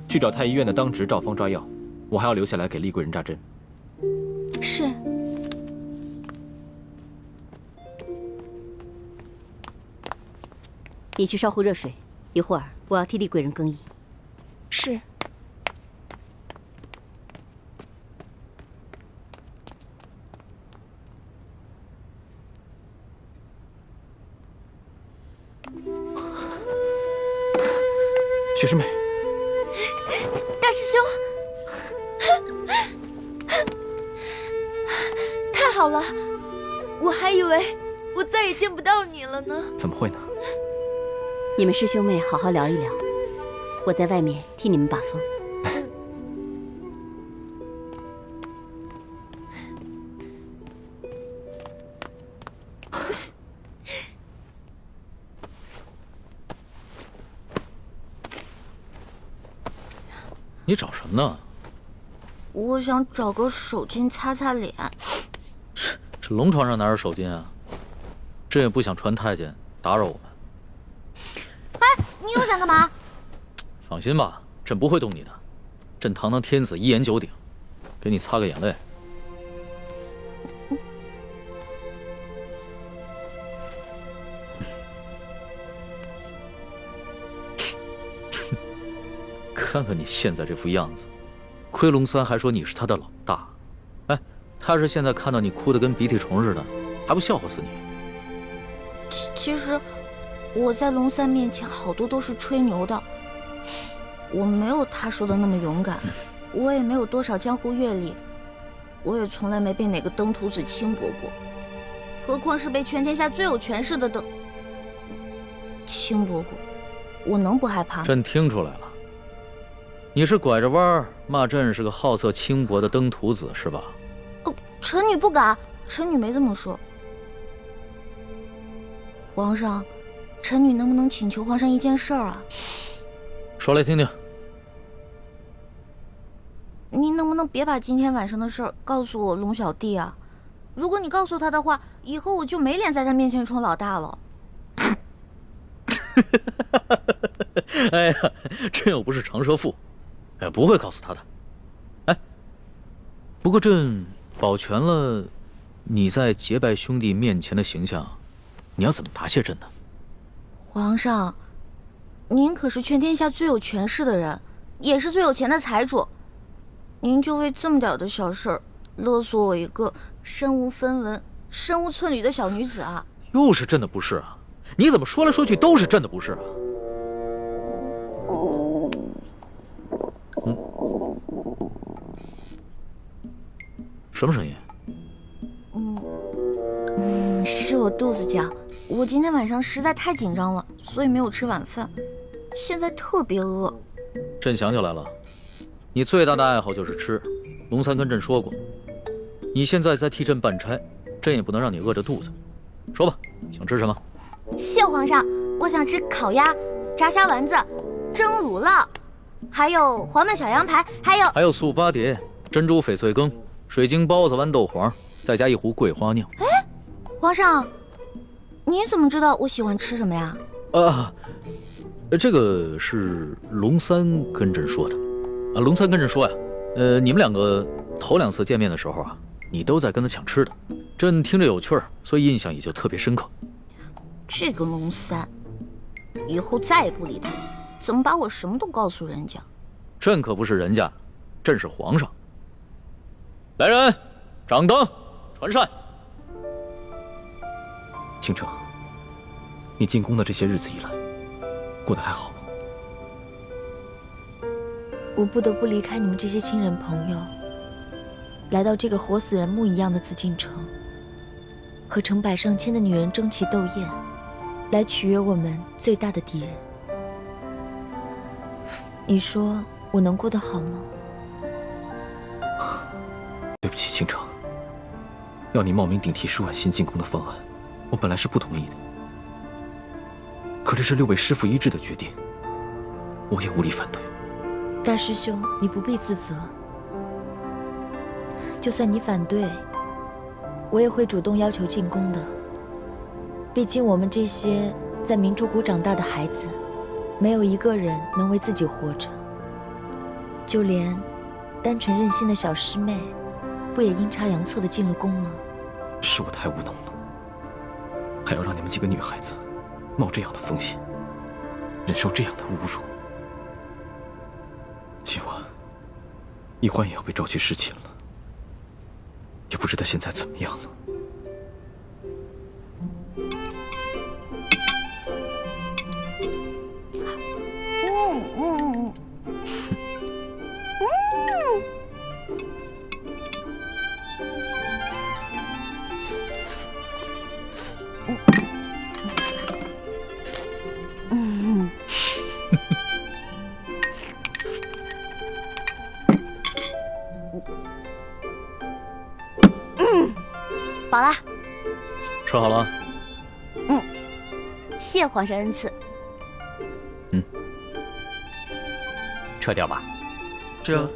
Speaker 2: 去找太医院的当值赵方抓药，我还要留下来给厉贵人扎针。
Speaker 5: 是。
Speaker 6: 你去烧壶热水，一会儿我要替厉贵人更衣。
Speaker 5: 是。
Speaker 2: 雪师妹，
Speaker 5: 大师兄，太好了，我还以为我再也见不到你了呢。
Speaker 2: 怎么会呢？
Speaker 6: 你们师兄妹好好聊一聊，我在外面替你们把风。
Speaker 12: 你找什么呢？
Speaker 5: 我想找个手巾擦擦脸。
Speaker 12: 这龙床上哪有手巾啊？朕也不想传太监打扰我们。
Speaker 5: 哎，你又想干嘛？
Speaker 12: 放心吧，朕不会动你的。朕堂堂天子，一言九鼎，给你擦个眼泪。看看你现在这副样子，亏龙三还说你是他的老大。哎，他是现在看到你哭得跟鼻涕虫似的，还不笑话死你？
Speaker 5: 其实我在龙三面前好多都是吹牛的，我没有他说的那么勇敢，我也没有多少江湖阅历，我也从来没被哪个登徒子轻薄过，何况是被全天下最有权势的轻薄过，我能不害怕吗？
Speaker 12: 朕听出来了，你是拐着弯儿骂朕是个好色轻薄的登徒子是吧？
Speaker 5: 臣女不敢，臣女没这么说。皇上，臣女能不能请求皇上一件事啊？
Speaker 12: 说来听听。
Speaker 5: 您能不能别把今天晚上的事儿告诉我龙小弟啊？如果你告诉他的话，以后我就没脸在他面前充老大了。
Speaker 12: 哎呀，朕又不是长舌妇，哎，不会告诉他的。哎，不过朕保全了你在结拜兄弟面前的形象，你要怎么答谢朕呢？
Speaker 5: 皇上，您可是全天下最有权势的人，也是最有钱的财主，您就为这么点的小事儿勒索我一个身无分文、身无寸缕的小女子啊？
Speaker 12: 又是朕的不是啊！你怎么说来说去都是朕的不是啊？什么声音？
Speaker 5: 是我肚子叫。我今天晚上实在太紧张了，所以没有吃晚饭，现在特别饿。
Speaker 12: 朕想起来了，你最大的爱好就是吃。龙三跟朕说过，你现在在替朕办差，朕也不能让你饿着肚子。说吧，想吃什么？
Speaker 5: 谢皇上，我想吃烤鸭、炸虾丸子、蒸乳酪，还有黄焖小羊排，还有
Speaker 12: 素八碟、珍珠翡翠羹、水晶包子豌豆黄，再加一壶桂花酿。
Speaker 5: 哎，皇上，你怎么知道我喜欢吃什么呀？
Speaker 12: 这个是龙三跟朕说的。龙三跟朕说呀，你们两个头2次见面的时候啊，你都在跟他抢吃的，朕听着有趣儿，所以印象也就特别深刻。
Speaker 5: 这个龙三，以后再也不理他，怎么把我什么都告诉人家？
Speaker 12: 朕可不是人家，朕是皇上。来人，掌灯，传膳。
Speaker 2: 倾城，你进宫的这些日子以来，过得还好吗？
Speaker 1: 我不得不离开你们这些亲人朋友，来到这个活死人墓一样的紫禁城，和成百上千的女人争奇斗艳，来取悦我们最大的敌人。你说我能过得好吗？
Speaker 2: 对不起，倾城，要你冒名顶替舒婉欣进宫的方案，我本来是不同意的。可这是6位师傅一致的决定，我也无力反对。
Speaker 1: 大师兄，你不必自责。就算你反对，我也会主动要求进宫的。毕竟我们这些在明珠谷长大的孩子，没有一个人能为自己活着。就连单纯任性的小师妹，不也阴差阳错的进了宫吗？
Speaker 2: 是我太无能了，还要让你们几个女孩子冒这样的风险，忍受这样的侮辱。今晚，一欢也要被召去侍寝了，也不知道现在怎么样了。
Speaker 5: 饱了。
Speaker 12: 吃好了。
Speaker 5: 谢皇上恩赐。
Speaker 13: 撤掉吧。
Speaker 11: 这。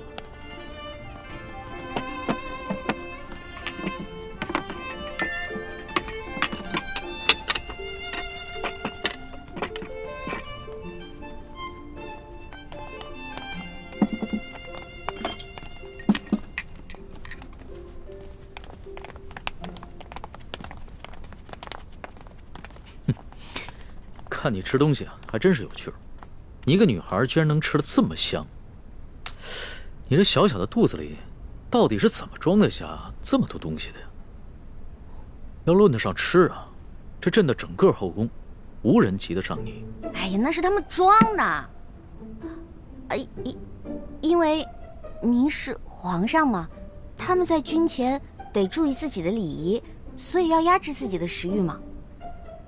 Speaker 12: 看你吃东西啊，还真是有趣儿。你一个女孩居然能吃得这么香，你这小小的肚子里，到底是怎么装得下这么多东西的呀？要论得上吃啊，这朕的整个后宫，无人及得上你。
Speaker 5: 哎呀，那是他们装的。因为您是皇上嘛，他们在军前得注意自己的礼仪，所以要压制自己的食欲嘛。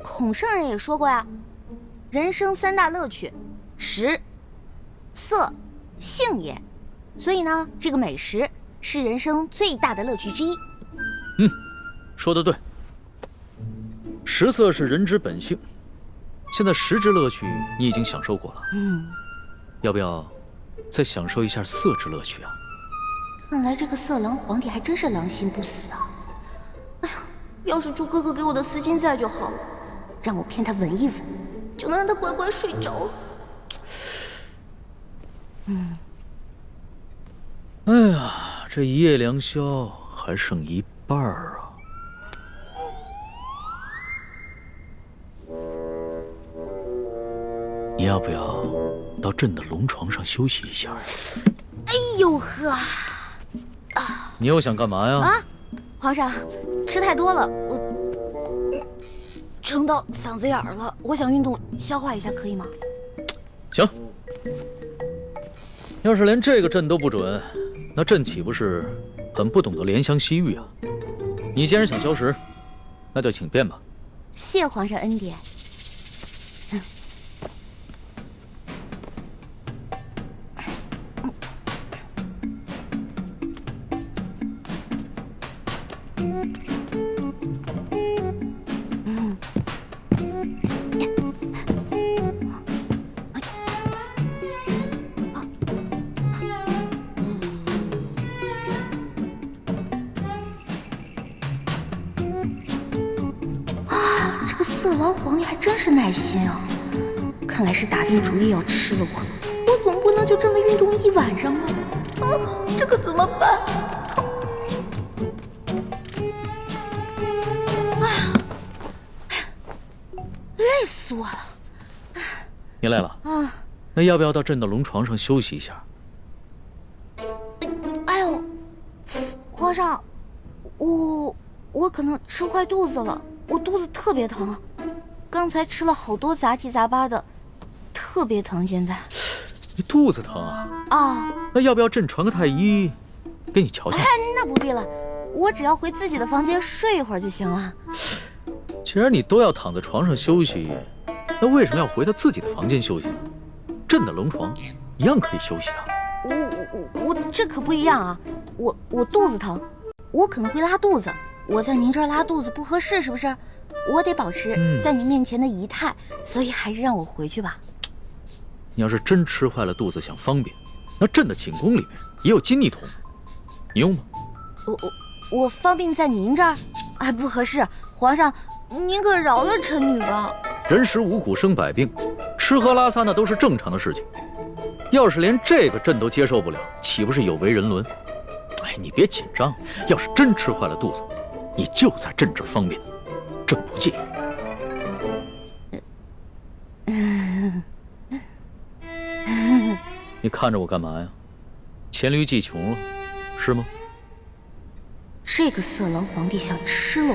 Speaker 5: 孔圣人也说过呀，人生3大乐趣，食、色、性也。所以呢，这个美食是人生最大的乐趣之一。
Speaker 12: 说得对。食色是人之本性，现在食之乐趣你已经享受过了，要不要再享受一下色之乐趣啊？
Speaker 5: 看来这个色狼皇帝还真是狼心不死啊！哎呀，要是猪哥哥给我的丝巾在就好了，让我骗他闻一闻，就能让他乖乖睡着了。
Speaker 12: 哎呀，这一夜良宵还剩一半啊！你要不要到朕的龙床上休息一下？
Speaker 5: 哎呦呵！
Speaker 12: 你又想干嘛呀？
Speaker 5: 皇上，吃太多了，我撑到嗓子眼儿了，我想运动消化一下，可以吗？
Speaker 12: 行。要是连这个朕都不准，那朕岂不是很不懂得怜香惜玉啊？你既然想消食，那就请便吧。
Speaker 5: 谢皇上恩典。色狼皇帝还真是耐心啊！看来是打定主意要吃了我总不能就这么运动一晚上吧？这可怎么办？累死我了！
Speaker 12: 你累了？那要不要到朕的龙床上休息一下？
Speaker 5: 哎呦，皇上，我可能吃坏肚子了，我肚子特别疼。刚才吃了好多杂七杂八的，特别疼。现在
Speaker 12: 你肚子疼啊？那要不要朕传个太医给你瞧瞧？
Speaker 5: 那不必了，我只要回自己的房间睡一会儿就行了。
Speaker 12: 既然你都要躺在床上休息，那为什么要回到自己的房间休息呢？朕的龙床一样可以休息啊。
Speaker 5: 我这可不一样啊！我肚子疼，我可能会拉肚子，我在您这儿拉肚子不合适，是不是？我得保持在您面前的仪态，所以还是让我回去吧。
Speaker 12: 你要是真吃坏了肚子想方便，那朕的寝宫里面也有金逆桶，你用吗？
Speaker 5: 我方便在您这儿？不合适，皇上，您可饶了臣女吧。
Speaker 12: 人食五谷生百病，吃喝拉撒那都是正常的事情。要是连这个朕都接受不了，岂不是有违人伦？你别紧张，要是真吃坏了肚子，你就在朕这儿方便。朕不介意。你看着我干嘛呀？黔驴技穷了，是吗？
Speaker 5: 这个色狼皇帝想吃了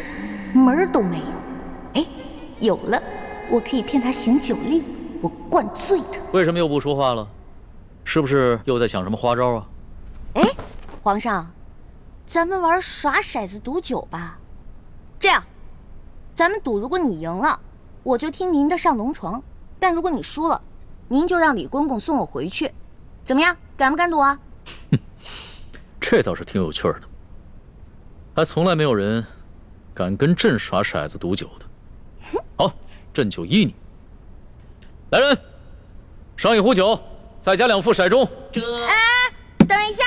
Speaker 5: 我，门儿都没有。有了，我可以骗他行酒令，我灌醉他。
Speaker 12: 为什么又不说话了？是不是又在想什么花招啊？
Speaker 5: 皇上，咱们玩耍骰子赌酒吧。这样。咱们赌，如果你赢了，我就听您的上龙床；但如果你输了，您就让李公公送我回去，怎么样？敢不敢赌啊？
Speaker 12: 这倒是挺有趣的，还从来没有人敢跟朕耍骰子赌酒的。好，朕就依你。来人，上一壶酒，再加2副骰盅。
Speaker 5: 等一下，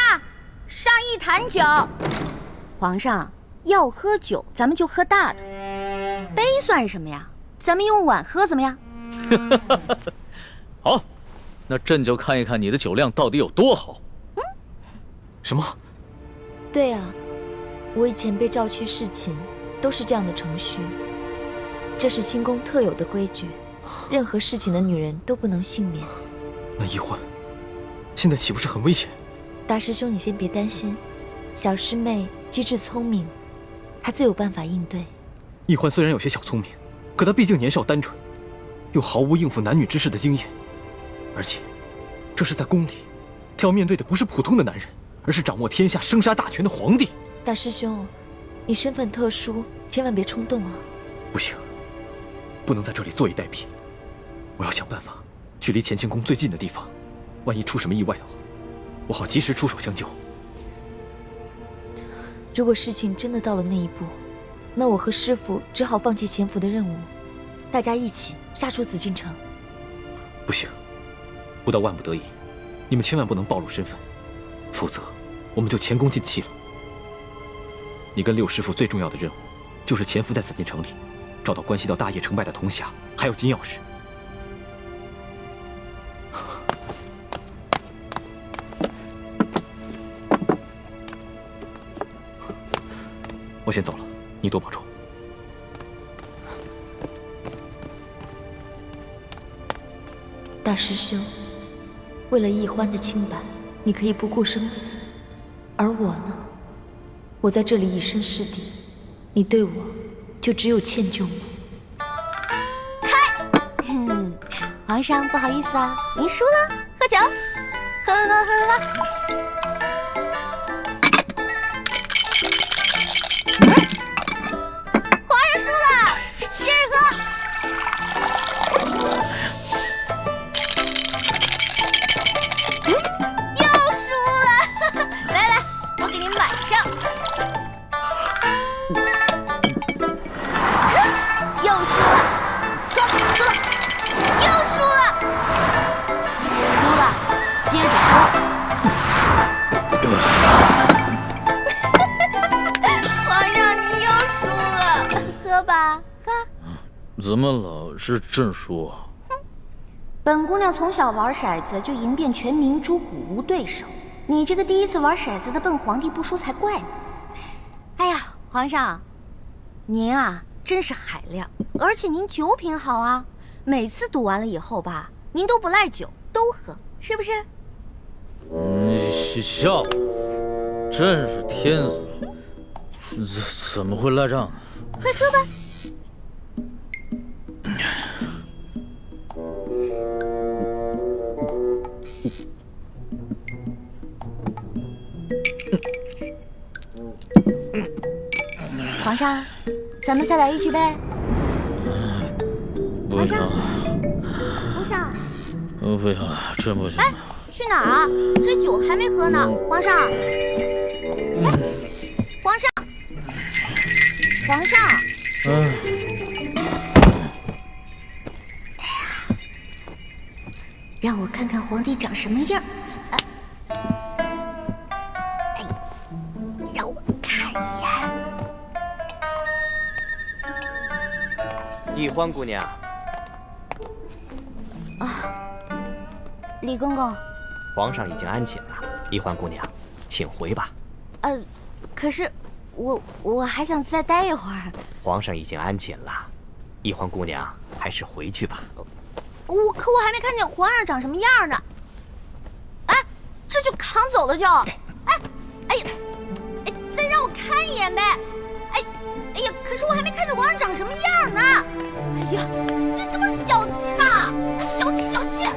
Speaker 5: 上一坛酒。皇上要喝酒，咱们就喝大的。杯算什么呀？咱们用碗喝怎么样？
Speaker 12: 好，那朕就看一看你的酒量到底有多好。
Speaker 11: 什么？
Speaker 1: 对啊，我以前被召去侍寝，都是这样的程序。这是清宫特有的规矩，任何侍寝的女人都不能幸免。
Speaker 11: 那易欢，现在岂不是很危险？
Speaker 1: 大师兄，你先别担心，小师妹机智聪明，她自有办法应对。
Speaker 11: 易欢虽然有些小聪明，
Speaker 2: 可他毕竟年少单纯，又毫无应付男女之事的经验，而且这是在宫里，他要面对的不是普通的男人，而是掌握天下生杀大权的皇帝。
Speaker 1: 大师兄，你身份特殊，千万别冲动啊！
Speaker 2: 不行，不能在这里坐以待毙，我要想办法去离乾清宫最近的地方，万一出什么意外的话，我好及时出手相救。
Speaker 1: 如果事情真的到了那一步，那我和师父只好放弃潜伏的任务，大家一起杀出紫禁城。
Speaker 2: 不行，不到万不得已，你们千万不能暴露身份，否则我们就前功尽弃了。你跟六师父最重要的任务，就是潜伏在紫禁城里，找到关系到大业成败的铜匣，还有金钥匙。我先走了，你多保重。
Speaker 1: 大师兄，为了易欢的清白，你可以不顾生死，而我呢？我在这里以身试敌，你对我就只有歉疚吗？
Speaker 5: 皇上不好意思啊，您输了，喝酒，喝。
Speaker 12: 怎么老是朕输啊？
Speaker 5: 本姑娘从小玩骰子就赢遍全明珠谷，无对手。你这个第一次玩骰子的笨皇帝不输才怪呢。哎呀，皇上，您啊真是海量，而且您酒品好啊，每次赌完了以后吧，您都不赖酒，都喝，是不是？
Speaker 12: 笑，真是天子，怎么会赖账呢？
Speaker 5: 快喝吧。皇上，咱们再来一局呗。
Speaker 12: 不行，
Speaker 5: 皇上，
Speaker 12: 不行，真不行。
Speaker 5: 哎，去哪儿啊？这酒还没喝呢，皇上。哎，皇上，皇上。让我看看皇帝长什么样。让我看一眼。
Speaker 13: 易欢姑娘。
Speaker 5: 李公公，
Speaker 13: 皇上已经安寝了，易欢姑娘，请回吧。
Speaker 5: 可是我还想再待一会儿。
Speaker 13: 皇上已经安寝了，易欢姑娘还是回去吧。
Speaker 5: 可我还没看见皇上长什么样呢。哎，这就扛走了就。哎呀，再让我看一眼呗。哎呀，可是我还没看见皇上长什么样呢。哎呀，这怎么小气呢？小气小气。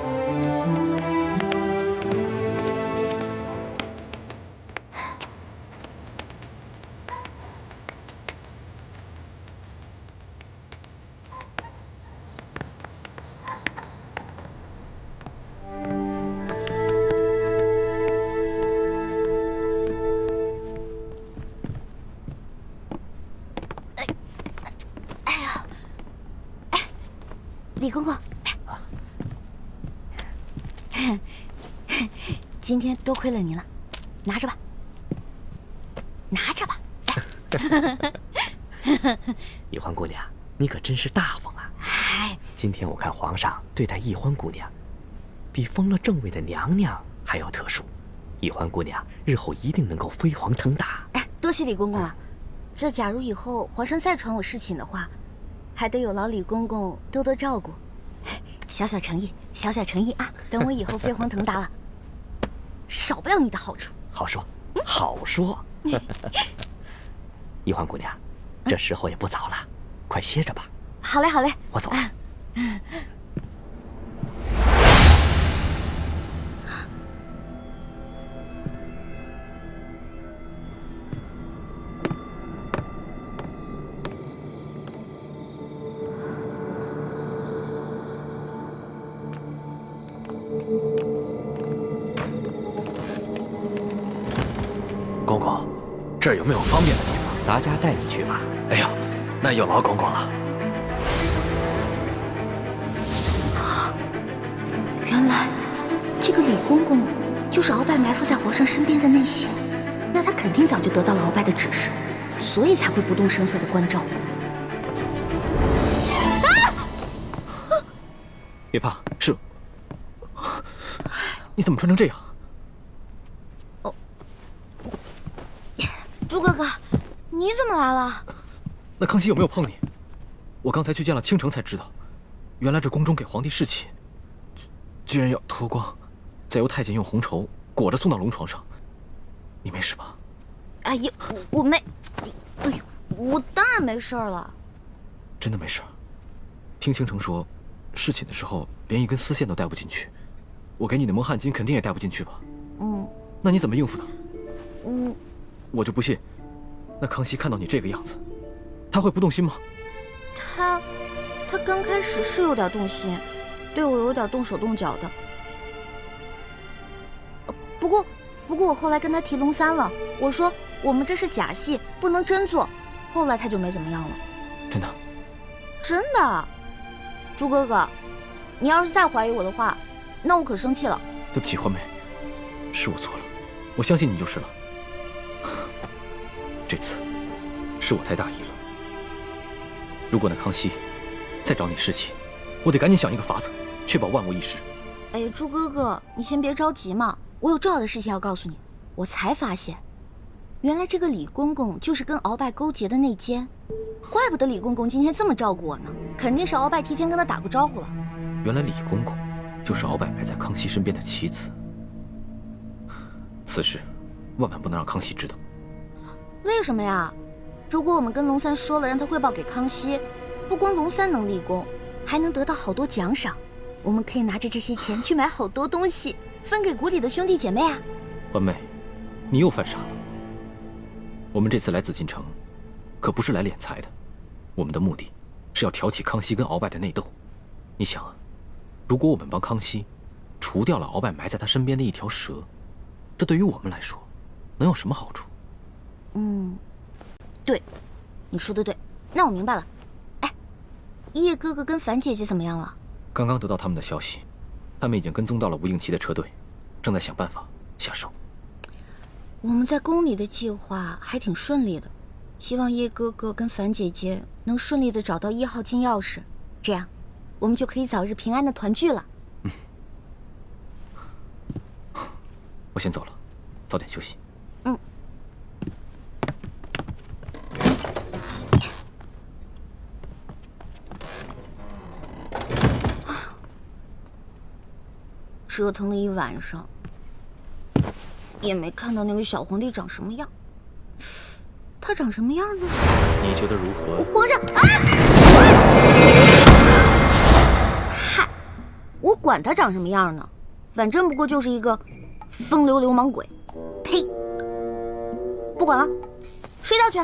Speaker 5: 李公公，今天多亏了您了，拿着吧，拿着吧。
Speaker 13: 易欢姑娘，你可真是大方啊！今天我看皇上对待易欢姑娘，比封了正位的娘娘还要特殊。易欢姑娘日后一定能够飞黄腾达。
Speaker 5: 多谢李公公啊！这假如以后皇上再传我侍寝的话，还得有劳李公公多多照顾。小小诚意，小小诚意啊！等我以后飞黄腾达了，少不了你的好处。
Speaker 13: 好说，好说。易欢姑娘，这时候也不早了，快歇着吧。
Speaker 5: 好嘞，好嘞，
Speaker 13: 我走了。
Speaker 11: 公公，这儿有没有方便的地方？
Speaker 13: 咱家带你去吧。
Speaker 11: 哎呦，那有劳公公了。
Speaker 5: 原来这个李公公就是鳌拜埋伏在皇上身边的内线，那他肯定早就得到了鳌拜的指示，所以才会不动声色的关照我。
Speaker 2: 别怕，是。你怎么穿成这样？
Speaker 5: 朱哥哥，你怎么来了？
Speaker 2: 那康熙有没有碰你？我刚才去见了倾城才知道，原来这宫中给皇帝侍寝，居然要脱光，再由太监用红绸裹着送到龙床上。你没事吧？
Speaker 5: 哎呀，我没，哎呦，我当然没事了。
Speaker 2: 真的没事？听倾城说，侍寝的时候连一根丝线都带不进去，我给你的蒙汗巾肯定也带不进去吧？
Speaker 5: 嗯。
Speaker 2: 那你怎么应付他？
Speaker 5: 嗯。
Speaker 2: 我就不信，那康熙看到你这个样子，他会不动心吗？
Speaker 5: 他刚开始是有点动心，对我有点动手动脚的。不过我后来跟他提龙三了，我说我们这是假戏，不能真做。后来他就没怎么样了。
Speaker 2: 真的？
Speaker 5: 真的。朱哥哥，你要是再怀疑我的话，那我可生气了。
Speaker 2: 对不起，欢梅，是我错了，我相信你就是了。这次是我太大意了。如果那康熙再找你侍寝，我得赶紧想一个法子，确保万无一失。
Speaker 5: 哎，朱哥哥，你先别着急嘛，我有重要的事情要告诉你。我才发现，原来这个李公公就是跟鳌拜勾结的内奸，怪不得李公公今天这么照顾我呢，肯定是鳌拜提前跟他打过招呼了。
Speaker 2: 原来李公公就是鳌拜埋在康熙身边的棋子，此事万万不能让康熙知道。
Speaker 5: 为什么呀？如果我们跟龙三说了，让他汇报给康熙，不光龙三能立功，还能得到好多奖赏。我们可以拿着这些钱去买好多东西，分给谷里的兄弟姐妹啊。
Speaker 2: 欢妹，你又犯傻了。我们这次来紫禁城，可不是来敛财的，我们的目的是要挑起康熙跟鳌拜的内斗。你想啊，如果我们帮康熙除掉了鳌拜埋在他身边的一条蛇，这对于我们来说能有什么好处？
Speaker 5: 对，你说的对，那我明白了。哎，叶哥哥跟樊姐姐怎么样了？
Speaker 2: 刚刚得到他们的消息，他们已经跟踪到了吴应奇的车队，正在想办法下手。
Speaker 5: 我们在宫里的计划还挺顺利的，希望叶哥哥跟樊姐姐能顺利的找到1号金钥匙，这样我们就可以早日平安的团聚了。
Speaker 2: 我先走了，早点休息。
Speaker 5: 折腾了一晚上，也没看到那个小皇帝长什么样。他长什么样呢？
Speaker 12: 你觉得如何？
Speaker 5: 皇上啊！嗨，我管他长什么样呢，反正不过就是一个风流流氓鬼。呸！不管了，睡觉去了。